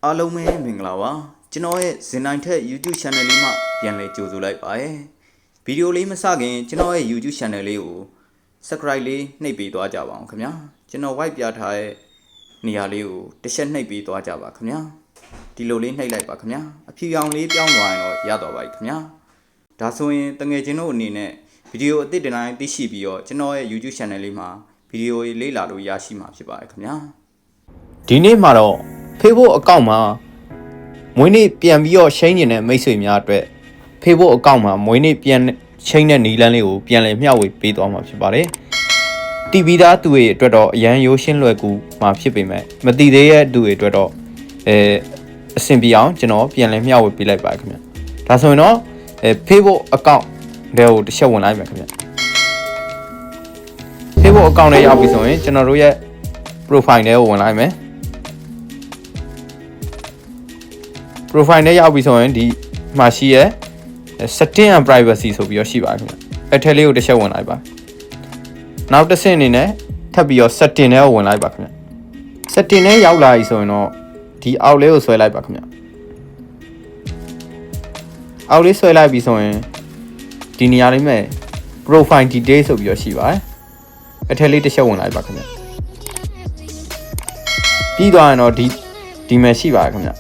အားလုံးပဲမင်္ဂလာပါကျွန်တော်ရဲ့ဇင်နိုင်ထက် YouTube Channel လေးမှာပြန်လည်ကြိုဆိုလိုက်ပါရယ်ဗီဒီယိုလေးမစခင်ကျွန်တော်ရဲ့ YouTube Channel လေးကို Subscribe လေးနှိပ်ပေးသွားကြပါအောင်ခင်ဗျာကျွန်တော် white ပြထားတဲ့နေရာလေးကိုတစ်ချက်နှိပ်ပေးသွားကြပါခင်ဗျာဒီလိုလေးနှိပ်လိုက်ပါခင်ဗျာအဖြူရောင်လေးပြောင်းသွားရင်တော့ရတော့ပါပြီခင်ဗျာဒါဆိုရင်တငယ်ချင်းတို့အနေနဲ့ဗီဒီယိုအသစ်တိုင်းသိရှိပြီးတော့ကျွန်တော်ရဲ့ YouTube Channel လေးမှာဗီဒီယိုလေးလာလို့ရရှိမှာဖြစ်ပါတယ်ခင်ဗျာဒီနေ့မှာတော့ Facebook အကောင့်မှာမွေးနေ့ပြန်ပြီးတော့ရှိန်နေတဲ့မိတ်ဆွေများအတွက် Facebook အကောင့်မှာမွေးနေ့ပြန်ရှိန်တဲ့နီလန်းလေးကိုပြန်လည်မျှဝေပေးသွားမှာဖြစ်ပါတယ်။တီဗီသားသူတွေအတွက်တော့အရန်ရိုးရှင်းလွယ်ကူမှာဖြစ်ပေမဲ့မတည်သေးတဲ့သူတွေအတွက်တော့အဆင်ပြေအောင်ကျွန်တော်ပြန်လည်မျှဝေပေးလိုက်ပါခင်ဗျ။ဒါဆိုရင်တော့Facebook အကောင့်တွေကိုတစ်ချက်ဝင်လိုက်မယ်ခင်ဗျ။ Facebook အကောင့်ထဲရောက်ပြီဆိုရင်ကျွန်တော်တို့ရဲ့ profile တွေကိုဝင်လိုက်မယ်။ profile နဲ့ရောက်ပြီဆိုရင်ဒီမှာရှိရဲ setting and privacy ဆိုပြီးတော့ရှိပါခင်ဗျအဲ့ထဲလေးကိုတစ်ချက်ဝင်လိုက်ပါနောက်တစ်ဆင့်အနေနဲ့ထပ်ပြီးတော့ setting နဲ့ဝင်လိုက်ပါခင်ဗျ setting နဲ့ရောက်လာပြီဆိုရင်တော့ဒီအောက်လေးကိုဆွဲလိုက်ပါခင်ဗျအောက်လေးဆွဲလိုက်ပြီဆိုရင်ဒီနေရာလေးမဲ့ profile detail ဆိုပြီးတော့ရှိပါတယ်အဲ့ထဲလေးတစ်ချက်ဝင်လိုက်ပါခင်ဗျပြီးသွားရင်တော့ဒီမှာရှိပါခင်ဗျ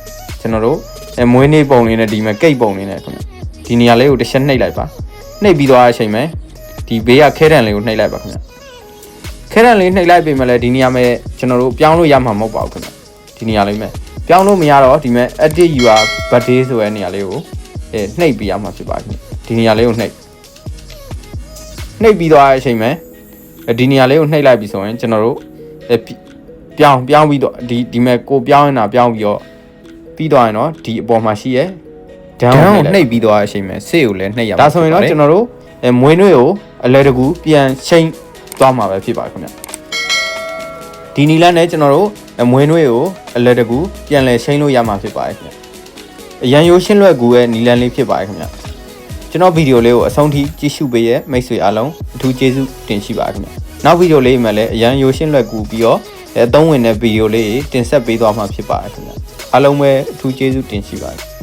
ကျွန်တော်တို့မွေးနေ့ပုံလေးနဲ့ဒီမှာကိတ်ပုံလေးနဲ့ခင်ဗျဒီနေရာလေးကိုတစ်ချက်နှိပ်လိုက်ပါနှိပ်ပြီးသွားတဲ့အချိန်မှာဒီဘေးကခဲတံလေးကိုနှိပ်လိုက်ပါခင်ဗျခဲတံလေးနှိပ်လိုက်ပြီမဲ့လည်းဒီနေရာမှာကျွန်တော်တို့ပြောင်းလို့ရမှာမဟုတ်ပါဘူးခင်ဗျဒီနေရာလေးမှာပြောင်းလို့မရတော့ဒီမှာ edit your birthday ဆိုတဲ့နေရာလေးကိုနှိပ်ပြီးရမှာဖြစ်ပါခင်ဗျဒီနေရာလေးကိုနှိပ်ပြီးသွားတဲ့အချိန်မှာဒီနေရာလေးကိုနှိပ်လိုက်ပြီဆိုရင်ကျွန်တော်တို့ပြောင်းပြီးတော့ဒီမှာကိုပြောင်းနေတာပြောင်းပြီးတော့ပြီးသွားရင်တော့ဒီအပေါ်မှာရှိရဲဒန်းကိုနှိပ်ပြီးသွားတဲ့အချိန်မှာဆေးကိုလည်းနှိပ်ရမှာဒါဆိုရင်တော့ကျွန်တော်တို့မွေးနေ့ကိုအလဲတကူပြန်ချိန်သွားမှာပဲဖြစ်ပါခင်ဗျဒီနီလန်းနဲ့ကျွန်တော်တို့မွေးနေ့ကိုအလဲတကူပြန်လဲချိန်လို့ရမှာဖြစ်ပါတယ်ခင်ဗျအရန်ရိုးရှင်းလွယ်ကူရဲ့နီလန်းလေးဖြစ်ပါတယ်ခင်ဗျကျွန်တော်ဗီဒီယိုလေးကိုအဆုံးထိကြည့်ရှုပေးရဲ့မိတ်ဆွေအားလုံးအထူးကျေးဇူးတင်ရှိပါခင်ဗျနောက်ဗီဒီယိုလေးမှာလည်းအရန်ရိုးရှင်းလွယ်ကူပြီးတော့အသုံးဝင်တဲ့ဗီဒီယိုလေးတင်ဆက်ပေးသွားမှာဖြစ်ပါတယ်ခင်ဗျအားလုံးပဲအထူးကျေးဇူးတင်ရှိပါတယ်